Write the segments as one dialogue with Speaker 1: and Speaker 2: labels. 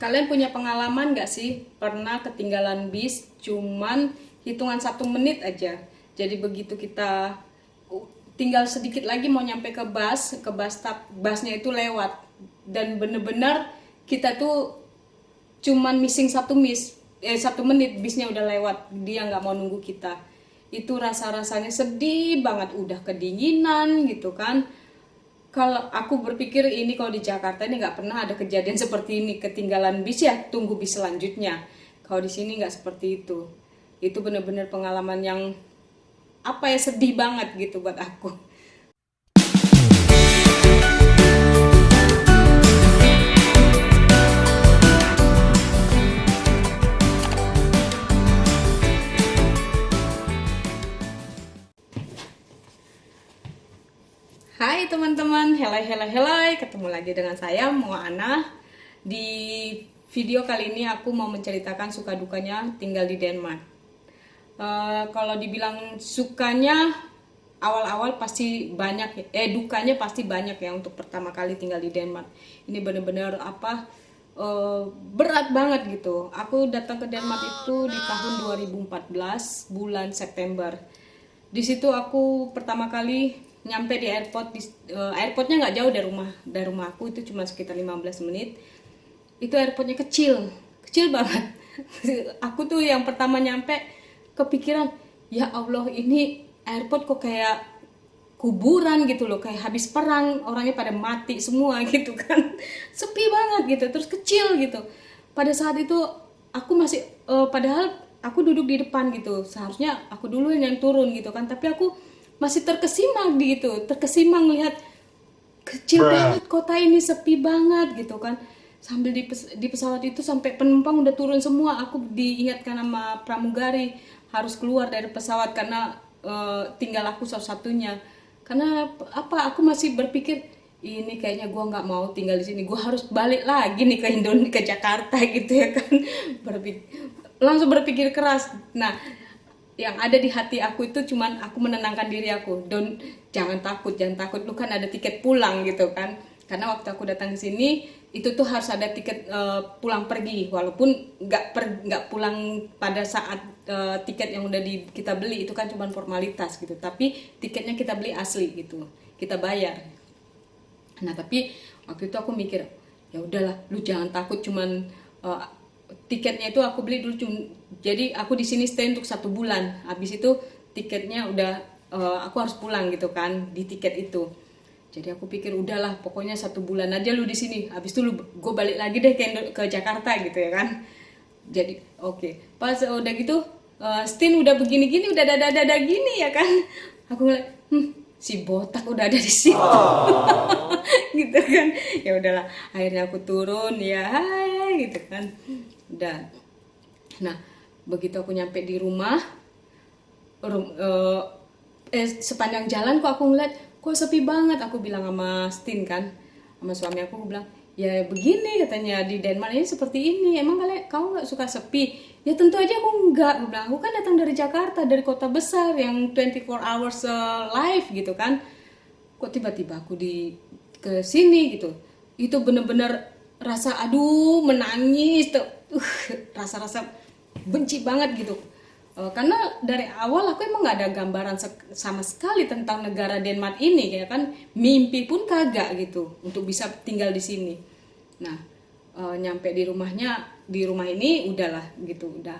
Speaker 1: Kalian punya pengalaman nggak sih pernah ketinggalan bis cuman hitungan 1 menit aja? Jadi begitu kita tinggal sedikit lagi mau nyampe ke bus stop, busnya itu lewat dan bener-bener kita tuh cuman missing 1 menit bisnya udah lewat, dia nggak mau nunggu kita. Itu rasanya sedih banget, udah kedinginan gitu kan. Kalau aku berpikir ini kalau di Jakarta ini nggak pernah ada kejadian seperti ini, ketinggalan bis ya tunggu bis selanjutnya. Kalau di sini nggak seperti itu. Itu benar-benar pengalaman yang apa ya, sedih banget gitu buat aku. Hai teman-teman, helai, ketemu lagi dengan saya Moana. Di video kali ini aku mau menceritakan suka dukanya tinggal di Denmark. Kalau dibilang sukanya awal-awal pasti banyak, dukanya pasti banyak ya untuk pertama kali tinggal di Denmark. Ini bener-bener berat banget gitu. Aku datang ke Denmark itu di tahun 2014 bulan September. Di situ aku pertama kali nyampe di airport. Airportnya nggak jauh dari rumah aku, itu cuma sekitar 15 menit. Itu airportnya kecil banget. Aku tuh yang pertama nyampe kepikiran, ya Allah, ini airport kok kayak kuburan gitu loh, kayak habis perang, orangnya pada mati semua gitu kan. Sepi banget gitu, terus kecil gitu. Pada saat itu aku masih padahal aku duduk di depan gitu, seharusnya aku dulu yang turun gitu kan, tapi aku masih terkesima lihat kecil banget kota ini, sepi banget gitu kan. Sambil di pesawat itu sampai penumpang udah turun semua, aku diingatkan sama pramugari harus keluar dari pesawat karena tinggal aku satu-satunya. Karena aku masih berpikir ini kayaknya gue nggak mau tinggal di sini, gue harus balik lagi nih ke Jakarta gitu ya kan. Langsung berpikir keras. Nah, yang ada di hati aku itu cuman aku menenangkan diri aku, jangan takut, lu kan ada tiket pulang gitu kan. Karena waktu aku datang ke sini itu tuh harus ada tiket pulang pergi, walaupun nggak pulang pada saat tiket yang udah kita beli itu kan cuma formalitas gitu, tapi tiketnya kita beli asli gitu, kita bayar. Nah tapi waktu itu aku mikir, ya udahlah, lu jangan takut, cuman tiketnya itu aku beli dulu jadi aku di sini stay untuk 1 bulan. Habis itu tiketnya udah aku harus pulang gitu kan di tiket itu. Jadi aku pikir udahlah, pokoknya 1 bulan aja lu di sini. Habis itu gue balik lagi deh ke Jakarta gitu ya kan. Jadi oke. Pas udah gitu Stin udah begini-gini, udah dada gini ya kan. Aku ngeliat, si botak udah ada di situ. Gitu kan. Ya udahlah, akhirnya aku turun ya, hai gitu kan. Dan nah, begitu aku nyampe di rumah, sepanjang jalan kok aku ngeliat kok sepi banget. Aku bilang sama Stin kan, sama suami aku bilang, ya begini katanya di Denmark ini seperti ini, emang kamu nggak suka sepi? Ya tentu aja aku nggak. Aku bilang, aku kan datang dari Jakarta, dari kota besar yang 24 hours live gitu kan, kok tiba-tiba aku ke sini gitu. Itu bener-bener rasa aduh menangis tuh, rasa-rasa benci banget gitu. Karena dari awal aku emang nggak ada gambaran sama sekali tentang negara Denmark ini, kayak kan mimpi pun kagak gitu untuk bisa tinggal di sini. Nah, nyampe di rumah ini udahlah gitu, udah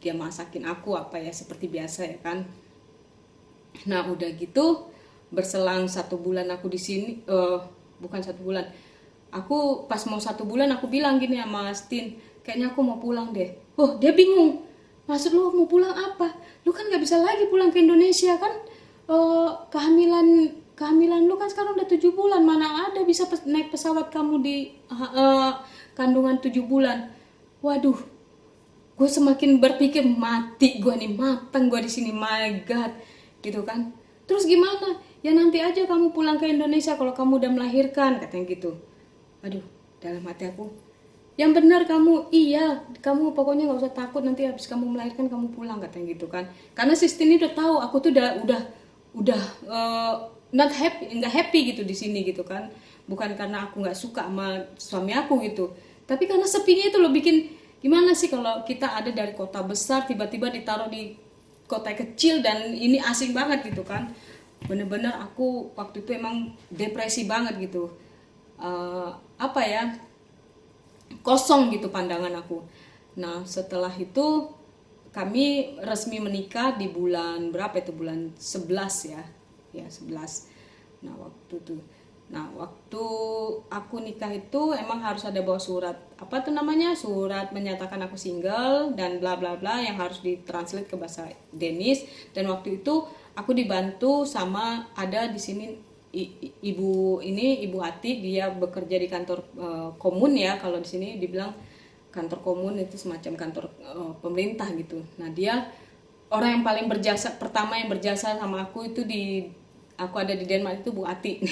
Speaker 1: dia masakin aku apa ya seperti biasa ya kan. Nah udah gitu berselang 1 bulan aku di sini, bukan 1 bulan. Aku pas mau 1 bulan aku bilang gini sama Stin, kayaknya aku mau pulang deh. Oh dia bingung. Maksud lu mau pulang apa? Lu kan nggak bisa lagi pulang ke Indonesia kan? Kehamilan lu kan sekarang udah 7 bulan. Mana ada bisa naik pesawat kamu di kandungan 7 bulan? Waduh, gue semakin berpikir mati gue nih, matang gue di sini, my god, gitu kan. Terus gimana? Ya nanti aja kamu pulang ke Indonesia kalau kamu udah melahirkan, katanya gitu. Aduh, dalam hati aku, yang benar kamu, iya kamu pokoknya nggak usah takut, nanti habis kamu melahirkan kamu pulang, katanya gitu kan. Karena sistem ini udah tahu aku tuh udah nggak happy gitu di sini gitu kan. Bukan karena aku nggak suka sama suami aku gitu, Tapi karena sepinya itu loh bikin gimana sih kalau kita ada dari kota besar tiba-tiba ditaruh di kota kecil dan ini asing banget gitu kan. Bener-bener aku waktu itu emang depresi banget gitu. Apa ya, kosong gitu pandangan aku. Nah setelah itu kami resmi menikah di bulan berapa itu, bulan 11 ya 11. Nah waktu aku nikah itu emang harus ada bawa surat apa tuh namanya, surat menyatakan aku single dan bla bla bla yang harus ditranslate ke bahasa Danish. Dan waktu itu aku dibantu sama ada di sini ibu Ati, dia bekerja di kantor komun ya, kalau di sini dibilang kantor komun itu semacam kantor pemerintah gitu. Nah dia orang yang paling berjasa, pertama yang berjasa sama aku itu aku ada di Denmark itu Bu Ati.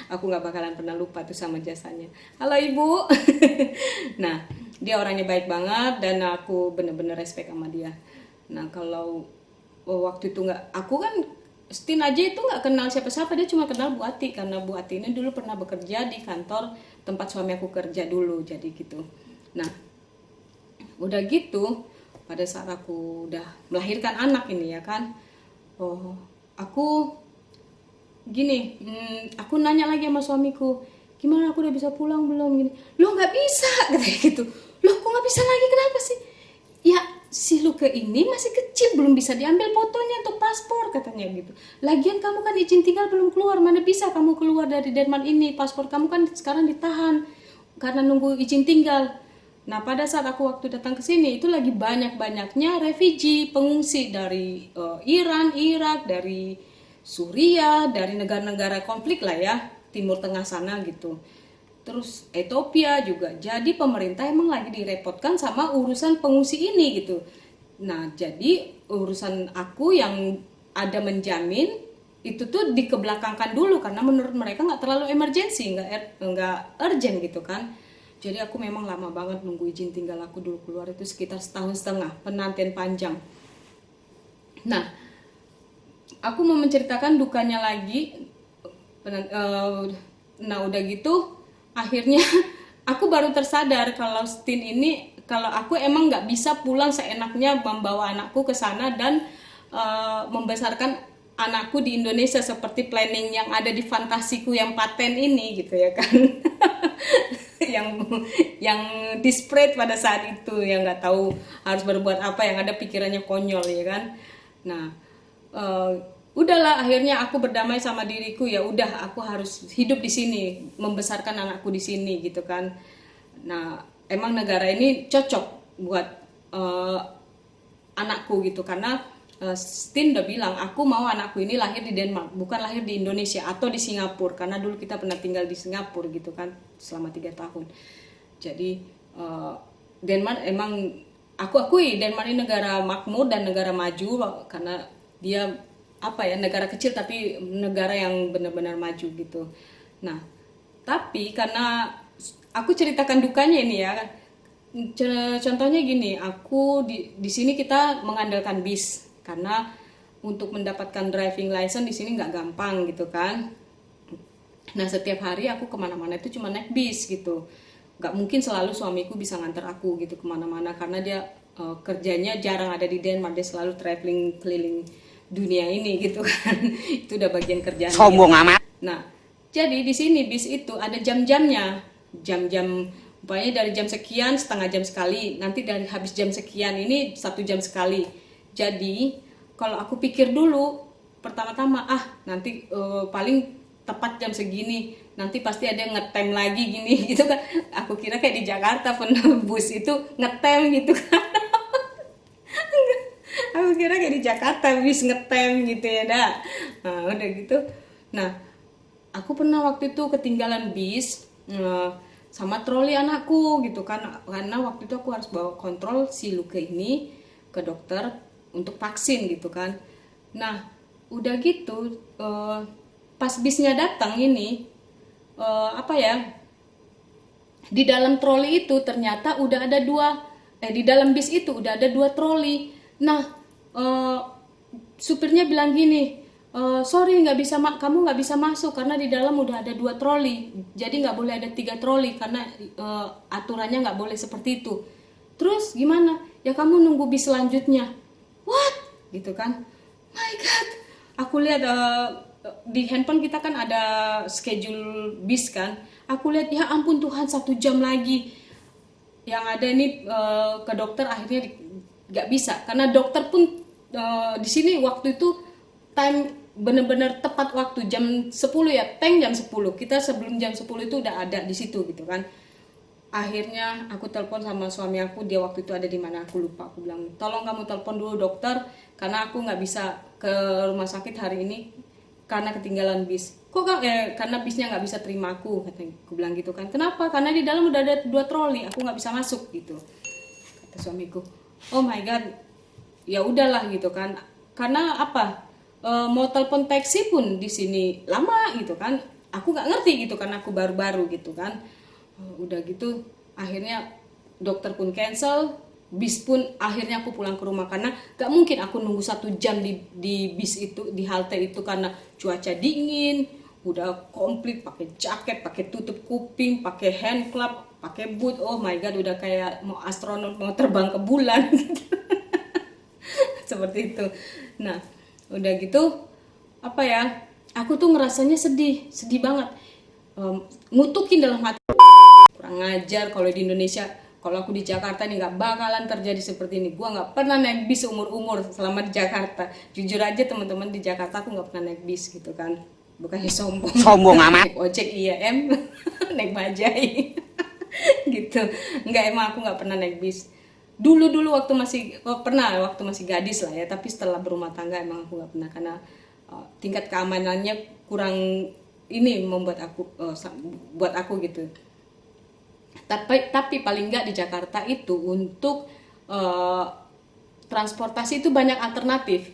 Speaker 1: Aku nggak bakalan pernah lupa tuh sama jasanya. Halo Ibu. Nah dia orangnya baik banget dan aku bener-bener respect sama dia. Nah kalau waktu itu aku kan Stin aja itu nggak kenal siapa-siapa, dia cuma kenal Bu Ati karena Bu Ati ini dulu pernah bekerja di kantor tempat suami aku kerja dulu, jadi gitu. Nah udah gitu pada saat aku udah melahirkan anak ini ya kan, aku gini, aku nanya lagi sama suamiku, gimana aku udah bisa pulang belum, gini, lo nggak bisa katanya gitu. Lo kok nggak bisa lagi, kenapa sih? Ya si Luke ini masih kecil, belum bisa diambil fotonya untuk paspor katanya gitu. Lagian kamu kan izin tinggal belum keluar, mana bisa kamu keluar dari Denmark ini, paspor kamu kan sekarang ditahan karena nunggu izin tinggal. Nah pada saat aku waktu datang ke sini itu lagi banyak-banyaknya refugee, pengungsi dari Iran, Irak, dari Suriah, dari negara-negara konflik lah ya, Timur Tengah sana gitu. Terus Ethiopia juga. Jadi pemerintah emang lagi direpotkan sama urusan pengungsi ini gitu. Nah jadi urusan aku yang ada menjamin itu tuh dikebelakangkan dulu karena menurut mereka nggak terlalu emergency, nggak urgent gitu kan. Jadi aku memang lama banget nunggu izin tinggal aku dulu keluar itu sekitar 1,5 tahun, penantian panjang. Nah aku mau menceritakan dukanya lagi. Nah udah gitu akhirnya aku baru tersadar kalau Stin ini, kalau aku emang nggak bisa pulang seenaknya membawa anakku ke sana dan membesarkan anakku di Indonesia seperti planning yang ada di fantasiku yang paten ini gitu ya kan. yang desperate pada saat itu, yang nggak tahu harus berbuat apa, yang ada pikirannya konyol ya kan. Nah udahlah akhirnya aku berdamai sama diriku, ya udah aku harus hidup di sini, membesarkan anakku di sini gitu kan. Nah emang negara ini cocok buat anakku gitu karena Stin udah bilang aku mau anakku ini lahir di Denmark, bukan lahir di Indonesia atau di Singapura, karena dulu kita pernah tinggal di Singapura gitu kan selama 3 tahun. Jadi Denmark emang, aku akui Denmark ini negara makmur dan negara maju karena dia apa ya, negara kecil tapi negara yang benar-benar maju gitu. Nah tapi karena aku ceritakan dukanya ini ya, contohnya gini, aku di sini kita mengandalkan bis karena untuk mendapatkan driving license di sini nggak gampang gitu kan. Nah setiap hari aku kemana-mana itu cuma naik bis gitu, nggak mungkin selalu suamiku bisa nganter aku gitu kemana-mana karena dia kerjanya jarang ada di Denmark, dia selalu traveling keliling dunia ini gitu kan. Itu udah bagian kerjaan. Sombong amat. Nah jadi di sini bis itu ada jam-jamnya, jam-jam umpamanya dari jam sekian setengah jam sekali, nanti dari habis jam sekian ini 1 jam sekali. Jadi kalau aku pikir dulu pertama-tama nanti paling tepat jam segini, nanti pasti ada yang ngetem lagi gini gitu kan. Aku kira kayak di Jakarta bus itu ngetem gitu kan. Aku kira kayak di Jakarta bis ngetem gitu ya dah. Nah udah gitu. Nah aku pernah waktu itu ketinggalan bis sama troli anakku gitu kan, karena waktu itu aku harus bawa kontrol si Luke ini ke dokter untuk vaksin gitu kan. Nah udah gitu pas bisnya datang ini di dalam troli itu ternyata udah ada di dalam bis itu udah ada 2 troli. Nah supirnya bilang gini, Sorry nggak bisa, kamu nggak bisa masuk karena di dalam udah ada 2 troli, jadi nggak boleh ada 3 troli karena aturannya nggak boleh seperti itu. Terus gimana? Ya kamu nunggu bis selanjutnya. What? Gitu kan? My God, aku lihat di handphone kita kan ada schedule bis kan. Aku lihat ya ampun Tuhan, 1 jam lagi. Yang ada ini ke dokter akhirnya nggak bisa karena dokter pun di sini waktu itu time bener-bener tepat waktu jam 10 ya, tank jam 10, kita sebelum jam 10 itu udah ada di situ gitu kan. Akhirnya aku telepon sama suami aku, dia waktu itu ada di mana aku lupa. Aku bilang tolong kamu telepon dulu dokter karena aku nggak bisa ke rumah sakit hari ini karena ketinggalan bis. Kok karena bisnya nggak bisa terima aku, aku bilang gitu kan. Kenapa? Karena di dalam udah ada 2 troli, aku nggak bisa masuk gitu, kata suamiku. Oh my God, ya udahlah gitu kan. Karena apa? Mau telepon taksi pun di sini lama gitu kan. Aku nggak ngerti gitu karena aku baru-baru gitu kan. Udah gitu akhirnya dokter pun cancel, bis pun akhirnya aku pulang ke rumah karena gak mungkin aku nunggu 1 jam di bis itu, di halte itu karena cuaca dingin, udah komplit pakai jaket, pakai tutup kuping, pakai hand club, pakai boot. Oh my God, udah kayak mau astronot mau terbang ke bulan gitu. Seperti itu. Nah, udah gitu apa ya, aku tuh ngerasanya sedih banget, ngutukin dalam hati, kurang ngajar. Kalau di Indonesia, kalau aku di Jakarta nih nggak bakalan terjadi seperti ini. Gua nggak pernah naik bis umur selama di Jakarta. Jujur aja teman-teman, di Jakarta aku nggak pernah naik bis gitu kan, bukannya sombong amat. Naik ojek IAM naik bajai gitu. Nggak, emang aku nggak pernah naik bis. Dulu waktu waktu masih gadis lah ya, tapi setelah berumah tangga emang aku nggak pernah karena tingkat keamanannya kurang, ini membuat aku buat aku gitu. Tapi paling nggak di Jakarta itu untuk transportasi itu banyak alternatif.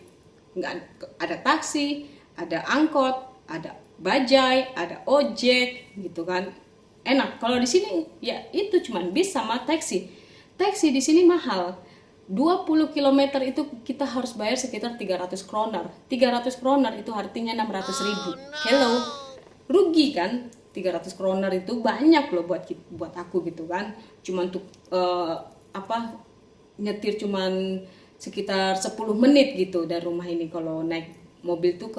Speaker 1: Nggak ada taksi, ada angkot, ada bajai, ada ojek gitu kan. Enak. Kalau di sini ya itu cuman bis sama taksi. Taksi di sini mahal. 20 km itu kita harus bayar sekitar 300 kroner. 300 kroner itu artinya 600.000. Hello. Rugi kan? 300 kroner itu banyak loh buat aku gitu kan. Cuman untuk nyetir cuman sekitar 10 menit gitu dari rumah ini. Kalau naik mobil tuh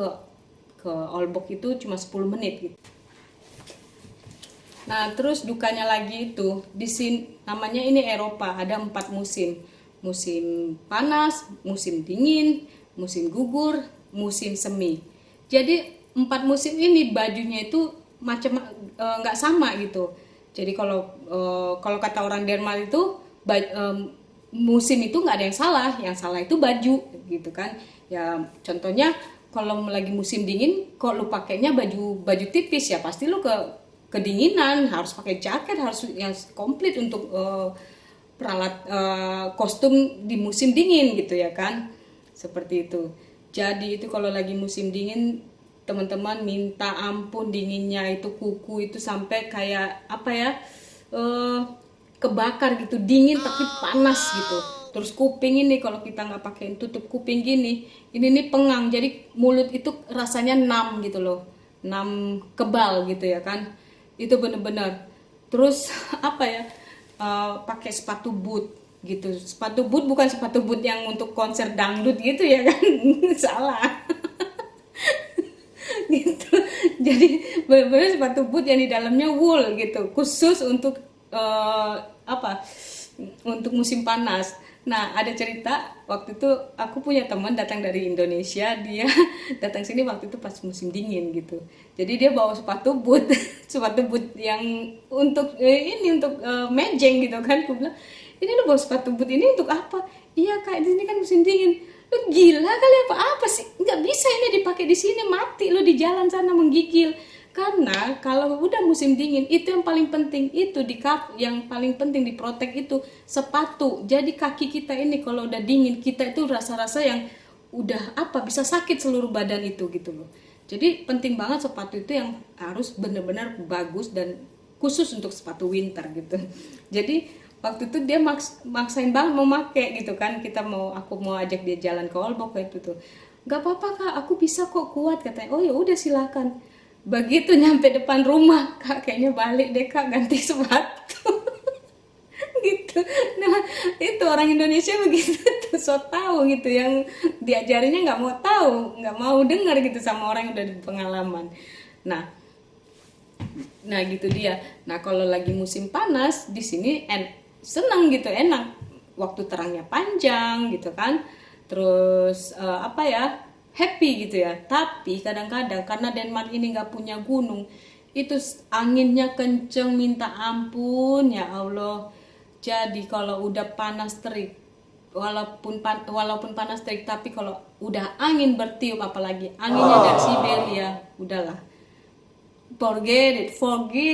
Speaker 1: ke Olbok itu cuma 10 menit gitu. Nah, terus dukanya lagi itu di sini, namanya ini Eropa, ada 4 musim. Musim panas, musim dingin, musim gugur, musim semi. Jadi 4 musim ini bajunya itu macam nggak sama gitu. Jadi kalau kata orang Denmark itu musim itu nggak ada yang salah itu baju gitu kan. Ya contohnya kalau lagi musim dingin, kok lu pakainya baju tipis ya pasti lu kedinginan, harus pakai jaket, harus yang komplit untuk peralat kostum di musim dingin gitu ya kan, seperti itu. Jadi itu kalau lagi musim dingin, teman-teman minta ampun dinginnya, itu kuku itu sampai kayak apa ya, kebakar gitu, dingin tapi panas gitu. Terus kuping ini kalau kita nggak pakai tutup kuping gini, ini nih pengang, jadi mulut itu rasanya nam gitu loh, nam kebal gitu ya kan. Itu bener-bener. Terus apa ya, pakai sepatu boot gitu. Sepatu boot bukan sepatu boot yang untuk konser dangdut gitu ya kan. Salah. Gitu. Jadi bener-bener sepatu boot yang di dalamnya wool gitu, khusus untuk untuk musim panas. Nah, ada cerita waktu itu aku punya teman datang dari Indonesia, dia datang sini waktu itu pas musim dingin gitu. Jadi dia bawa sepatu boot, sepatu boot yang untuk mejeng gitu kan. Aku bilang, "Ini lu bawa sepatu boot ini untuk apa?" "Iya, Kak, di sini kan musim dingin." "Lu gila kali apa sih? Nggak bisa ini dipakai di sini, mati lu di jalan sana menggigil." Karena kalau udah musim dingin itu yang paling penting itu yang paling penting diprotek itu sepatu. Jadi kaki kita ini kalau udah dingin, kita itu rasa-rasa yang udah bisa sakit seluruh badan itu gitu loh. Jadi penting banget sepatu itu yang harus benar-benar bagus dan khusus untuk sepatu winter gitu. Jadi waktu itu dia maksain banget mau pakai gitu kan, aku mau ajak dia jalan ke Olbok itu tuh. Nggak apa-apa kak, aku bisa kok, kuat katanya. Oh ya udah silakan. Begitu nyampe depan rumah, kak kayaknya balik deh kak, ganti sepatu. Gitu. Nah itu orang Indonesia begitu tuh, so tahu gitu, yang diajarinya nggak mau tahu, nggak mau dengar gitu sama orang yang udah berpengalaman. Nah, nah gitu dia. Nah kalau lagi musim panas di sini senang gitu, enak, waktu terangnya panjang gitu kan, terus apa ya, happy gitu ya. Tapi kadang-kadang karena Denmark ini nggak punya gunung, itu anginnya kenceng minta ampun ya Allah. Jadi kalau udah panas terik, walaupun panas terik, tapi kalau udah angin bertiup, apalagi anginnya dari Siberia, udahlah, forget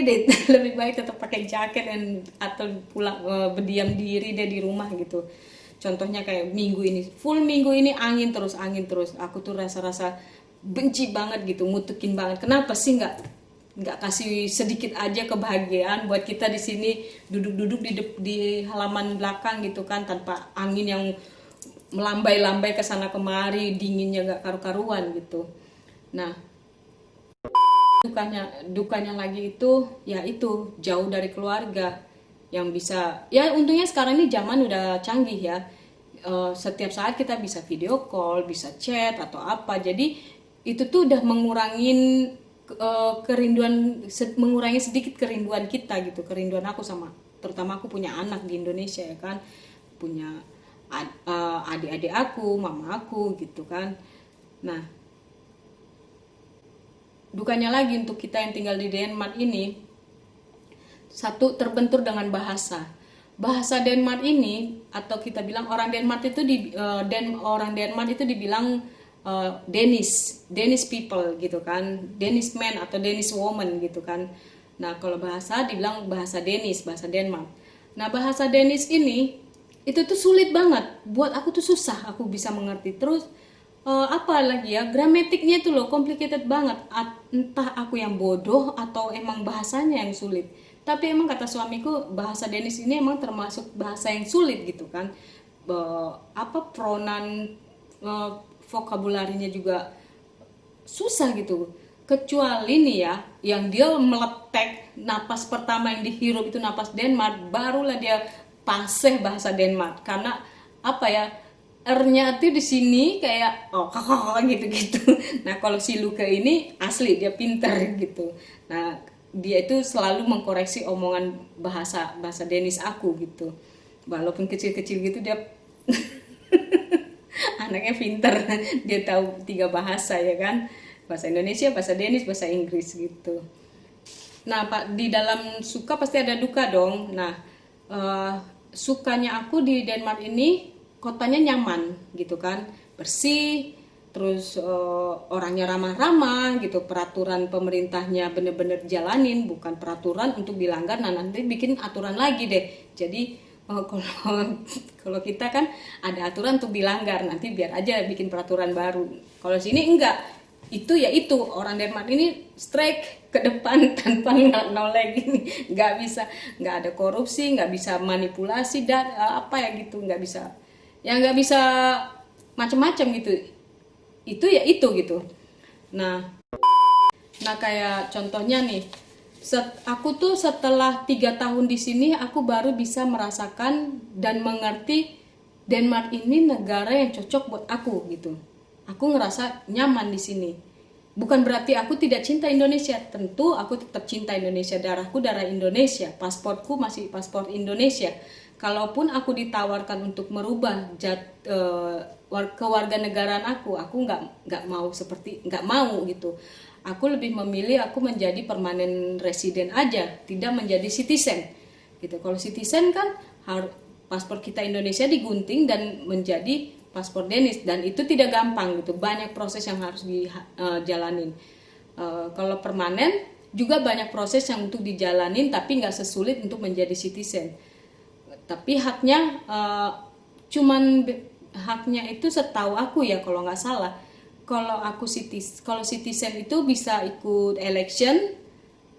Speaker 1: it. Lebih baik tetap pakai jaket atau pulang, berdiam diri deh di rumah gitu. Contohnya kayak minggu ini angin terus, aku tuh rasa benci banget gitu, ngutukin banget. Kenapa sih nggak kasih sedikit aja kebahagiaan buat kita di sini, duduk-duduk di halaman belakang gitu kan, tanpa angin yang melambai-lambai ke sana kemari, dinginnya nggak karu-karuan gitu. Nah, dukanya lagi itu ya itu, jauh dari keluarga yang bisa ya. Untungnya sekarang ini zaman udah canggih ya. Setiap saat kita bisa video call, bisa chat atau apa, jadi itu tuh udah mengurangi sedikit kerinduan kita gitu, kerinduan aku sama, terutama aku punya anak di Indonesia ya kan, punya adik-adik aku, mama aku gitu kan. Nah, dukanya lagi untuk kita yang tinggal di Denmark ini, satu, terbentur dengan bahasa Denmark ini, atau kita bilang orang Denmark itu orang Denmark itu dibilang Danish people gitu kan, Danish man atau Danish woman gitu kan. Nah kalau bahasa dibilang bahasa Denmark. Nah bahasa Danish ini itu tuh sulit banget buat aku, tuh susah aku bisa mengerti. Terus apa lagi ya, gramatiknya itu loh complicated banget. Entah aku yang bodoh atau emang bahasanya yang sulit. Tapi emang kata suamiku, bahasa Danish ini emang termasuk bahasa yang sulit gitu kan. Pronoun, vokabularinya juga susah gitu. Kecuali nih ya, yang dia meletek napas pertama yang dihirup itu napas Denmark, barulah dia paseh bahasa Denmark. Karena apa ya, R-nya tuh di sini kayak gitu-gitu. Nah, kalau si Luke ini asli dia pinter gitu. Nah, dia itu selalu mengkoreksi omongan bahasa Danish aku gitu. Walaupun kecil-kecil gitu, dia anaknya pinter. Dia tahu 3 bahasa ya kan. Bahasa Indonesia, bahasa Danish, bahasa Inggris gitu. Nah, Pak, di dalam suka pasti ada duka dong. Nah, sukanya aku di Denmark ini, kotanya nyaman gitu kan, bersih, terus orangnya ramah-ramah gitu, peraturan pemerintahnya bener-bener jalanin, bukan peraturan untuk dilanggar, nah nanti bikin aturan lagi deh. Jadi kalau kita kan ada aturan untuk dilanggar, nanti biar aja bikin peraturan baru. Kalau sini enggak, itu ya itu, orang Denmark ini strike ke depan tanpa noleh gini, nggak bisa, nggak ada korupsi, nggak bisa manipulasi dan apa ya gitu, nggak bisa, ya nggak bisa macam-macam gitu, itu ya itu gitu. Nah kayak contohnya nih, aku tuh setelah 3 tahun di sini, aku baru bisa merasakan dan mengerti Denmark ini negara yang cocok buat aku gitu. Aku ngerasa nyaman di sini. Bukan berarti aku tidak cinta Indonesia. Tentu aku tetap cinta Indonesia. Darahku darah Indonesia. Pasportku masih paspor Indonesia. Kalaupun aku ditawarkan untuk merubah kewarganegaraan aku nggak mau gitu. Aku lebih memilih aku menjadi permanen resident aja, tidak menjadi citizen. Gitu. Kalau citizen kan paspor kita Indonesia digunting dan menjadi paspor Danish, dan itu tidak gampang gitu, banyak proses yang harus dijalanin. Kalau permanen juga banyak proses yang untuk dijalanin, tapi nggak sesulit untuk menjadi citizen. Tapi haknya haknya itu setahu aku ya, kalau nggak salah, kalau citizen itu bisa ikut election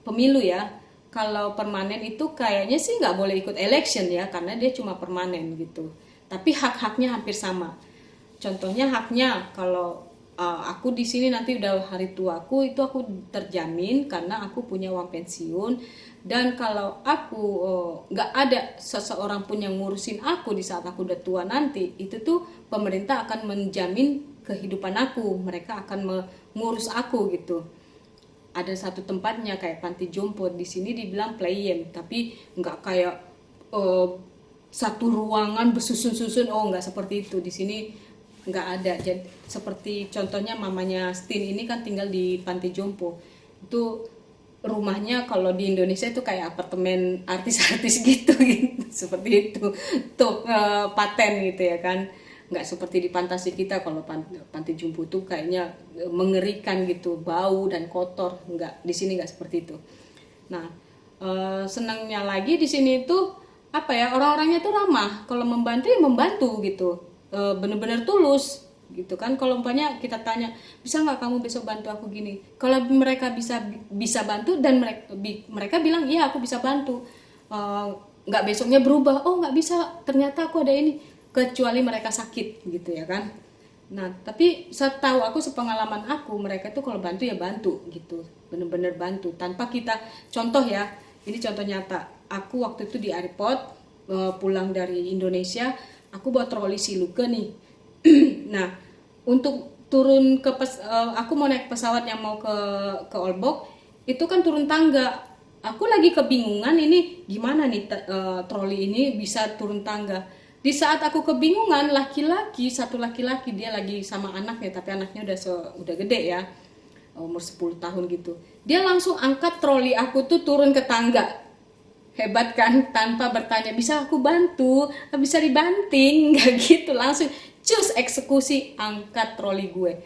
Speaker 1: pemilu ya. Kalau permanen itu kayaknya sih nggak boleh ikut election ya, karena dia cuma permanen gitu. Tapi hak-haknya hampir sama. Contohnya haknya, kalau aku di sini nanti udah hari tuaku itu aku terjamin karena aku punya uang pensiun, dan kalau aku nggak ada seseorang pun yang ngurusin aku di saat aku udah tua nanti, itu tuh pemerintah akan menjamin kehidupan aku, mereka akan mengurus aku gitu. Ada satu tempatnya kayak panti jompo di sini dibilang playem, tapi nggak kayak eh, satu ruangan bersusun-susun, nggak seperti itu di sini, nggak ada. Jadi seperti contohnya mamanya Stin ini kan tinggal di panti jompo, itu rumahnya kalau di Indonesia itu kayak apartemen artis-artis gitu, gitu seperti itu tuh, paten gitu ya kan, nggak seperti di fantasi kita. Kalau panti jompo tuh kayaknya mengerikan gitu, bau dan kotor. Nggak, di sini nggak seperti itu. Nah, senangnya lagi di sini tuh apa ya, orang-orangnya tuh ramah, kalau membantu ya membantu gitu, bener-bener tulus gitu kan. Kalau umpamanya kita tanya, bisa nggak kamu besok bantu aku gini, kalau mereka bisa bantu dan mereka bilang iya aku bisa bantu, nggak besoknya berubah, nggak bisa ternyata aku ada ini, kecuali mereka sakit gitu ya kan. Nah tapi setahu aku, sepengalaman aku, mereka tuh kalau bantu ya bantu gitu, bener-bener bantu tanpa kita. Contoh ya, ini contoh nyata, aku waktu itu di airport, pulang dari Indonesia, aku bawa troli siluke nih. Nah, untuk turun aku mau naik pesawat yang mau ke Olbok, itu kan turun tangga. Aku lagi kebingungan ini gimana nih, troli ini bisa turun tangga. Di saat aku kebingungan, satu laki-laki dia lagi sama anaknya, tapi anaknya udah gede ya, umur 10 tahun gitu. Dia langsung angkat troli aku tuh turun ke tangga. Hebat kan, tanpa bertanya bisa aku bantu, bisa dibanting, nggak gitu, langsung cus eksekusi, angkat troli gue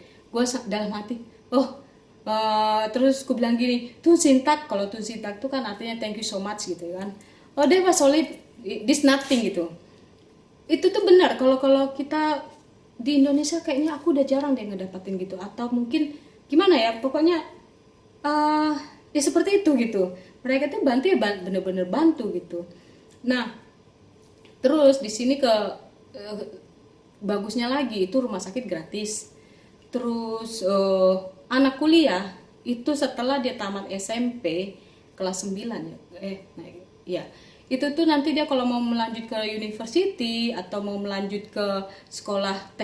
Speaker 1: dalam hati terus gue bilang gini, Tun Sintak. Kalau Tun Sintak tuh kan artinya thank you so much gitu kan. Dia was solid, this nothing gitu. Itu tuh benar, kalau kita di Indonesia kayaknya aku udah jarang deh ngedapatin gitu, atau mungkin gimana ya, pokoknya ya seperti itu gitu. Mereka tuh bantu ya bener-bener bantu gitu. Nah terus di sini bagusnya lagi itu rumah sakit gratis. Terus anak kuliah itu setelah dia tamat SMP kelas 9 ya, ya itu tuh nanti dia kalau mau melanjut ke university atau mau melanjut ke sekolah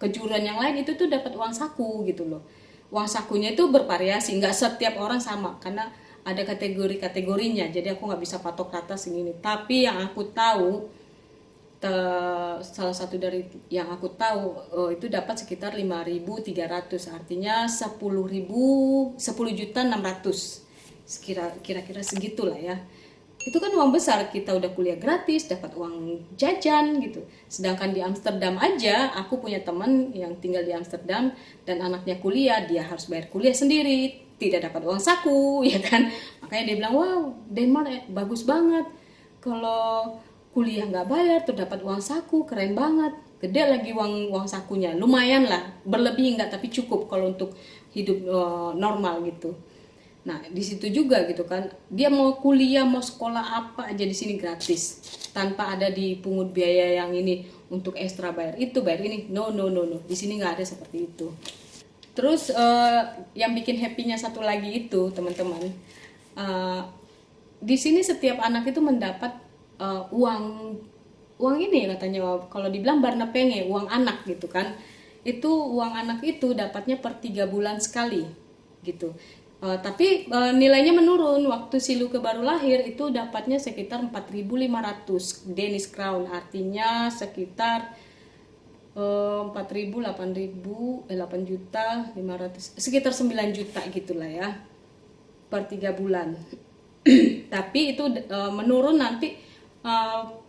Speaker 1: kejuruan yang lain, itu tuh dapat uang saku gitu loh. Uang sakunya itu bervariasi, nggak setiap orang sama karena ada kategorinya, jadi aku nggak bisa patok rata segini. Tapi yang aku tahu, salah satu dari yang aku tahu itu dapat sekitar 5.300, artinya 10.600, kira-kira segitulah ya. Itu kan uang besar, kita udah kuliah gratis, dapat uang jajan gitu. Sedangkan di Amsterdam aja, aku punya teman yang tinggal di Amsterdam dan anaknya kuliah, dia harus bayar kuliah sendiri, tidak dapat uang saku ya kan. Makanya dia bilang, wow Denmark bagus banget, kalau kuliah nggak bayar tuh dapat uang saku, keren banget, gede lagi uang sakunya, lumayan lah, berlebih nggak tapi cukup kalau untuk hidup normal gitu. Nah di situ juga gitu kan, dia mau kuliah mau sekolah apa aja di sini gratis, tanpa ada dipungut biaya yang ini untuk ekstra bayar itu bayar ini, no, di sini nggak ada seperti itu. Terus yang bikin happy-nya satu lagi itu teman-teman, di sini setiap anak itu mendapat uang ini katanya, kalau dibilang barna penge, uang anak gitu kan. Itu uang anak itu dapatnya per 3 bulan sekali gitu. Tapi nilainya menurun. Waktu si Luke baru lahir itu dapatnya sekitar 4.500 Danish crown, artinya sekitar 4.000, 8.000, 8 juta 500, sekitar 9 juta gitulah ya per 3 bulan. Tapi itu menurun nanti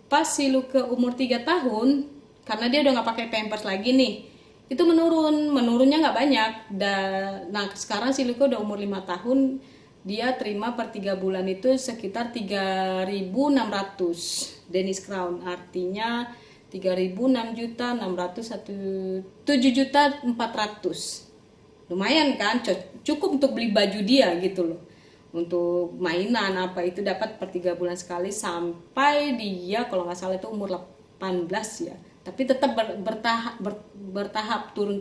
Speaker 1: pas si Luke umur 3 tahun, karena dia udah nggak pakai pampers lagi nih, itu menurunnya nggak banyak. Nah sekarang si Luke udah umur 5 tahun, dia terima per 3 bulan itu sekitar 3.600 Danish crown, artinya 3.006 juta 600 7.400.000. Lumayan kan, cukup untuk beli baju dia gitu loh, untuk mainan apa itu dapat per 3 bulan sekali, sampai dia kalau nggak salah itu umur 18 ya, tapi tetap bertahap turun,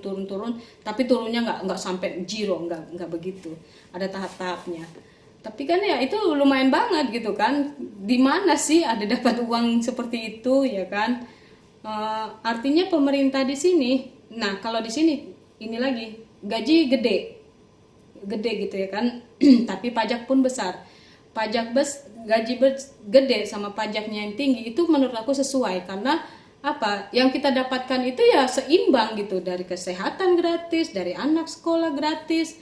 Speaker 1: tapi turunnya nggak sampai zero, nggak begitu, ada tahap-tahapnya. Tapi kan ya itu lumayan banget gitu kan, di mana sih ada dapat uang seperti itu ya kan. Artinya pemerintah di sini, nah kalau di sini ini lagi gaji gede gitu ya kan. Tapi pajak pun besar, gaji gede sama pajaknya yang tinggi, itu menurut aku sesuai, karena apa yang kita dapatkan itu ya seimbang gitu, dari kesehatan gratis, dari anak sekolah gratis,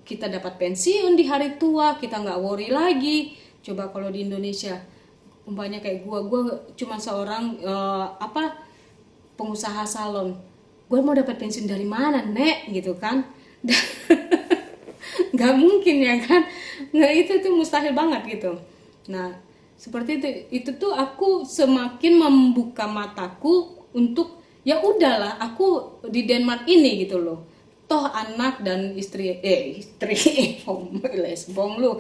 Speaker 1: kita dapat pensiun di hari tua, kita nggak worry lagi. Coba kalau di Indonesia umpamanya kayak gue cuma seorang pengusaha salon, gue mau dapat pensiun dari mana nek gitu kan. Nggak mungkin ya kan, nggak, itu tuh mustahil banget gitu. Nah seperti itu tuh aku semakin membuka mataku untuk ya udahlah, aku di Denmark ini gitu loh, toh anak dan istri lesbong lu,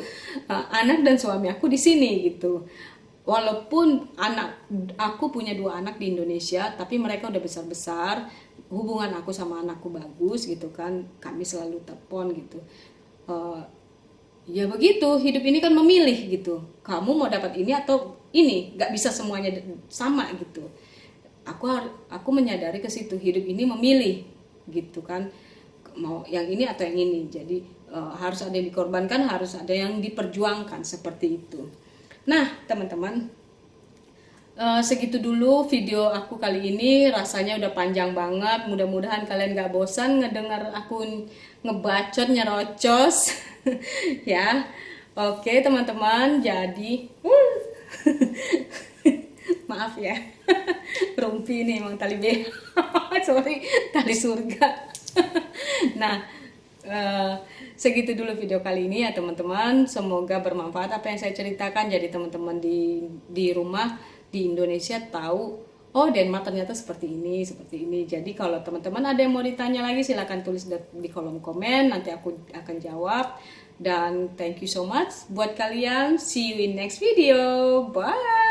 Speaker 1: anak dan suami aku di sini gitu. Walaupun aku punya 2 anak di Indonesia, tapi mereka udah besar-besar, hubungan aku sama anakku bagus gitu kan, kami selalu telepon gitu. Ya begitu, hidup ini kan memilih gitu, kamu mau dapat ini atau ini, nggak bisa semuanya sama gitu. Aku menyadari ke situ, hidup ini memilih gitu kan, mau yang ini atau yang ini. Jadi harus ada yang dikorbankan, harus ada yang diperjuangkan, seperti itu. Nah teman-teman, segitu dulu video aku kali ini, rasanya udah panjang banget. Mudah-mudahan kalian gak bosan ngedengar aku ngebacot nyerocos. Ya, oke teman-teman, jadi maaf ya, rumpi nih emang tali sorry, tali surga. Nah segitu dulu video kali ini ya teman-teman, semoga bermanfaat apa yang saya ceritakan. Jadi teman-teman di rumah di Indonesia tahu, oh Denmark ternyata seperti ini. Jadi kalau teman-teman ada yang mau ditanya lagi, silahkan tulis di kolom komen, nanti aku akan jawab. Dan thank you so much buat kalian, see you in next video, bye.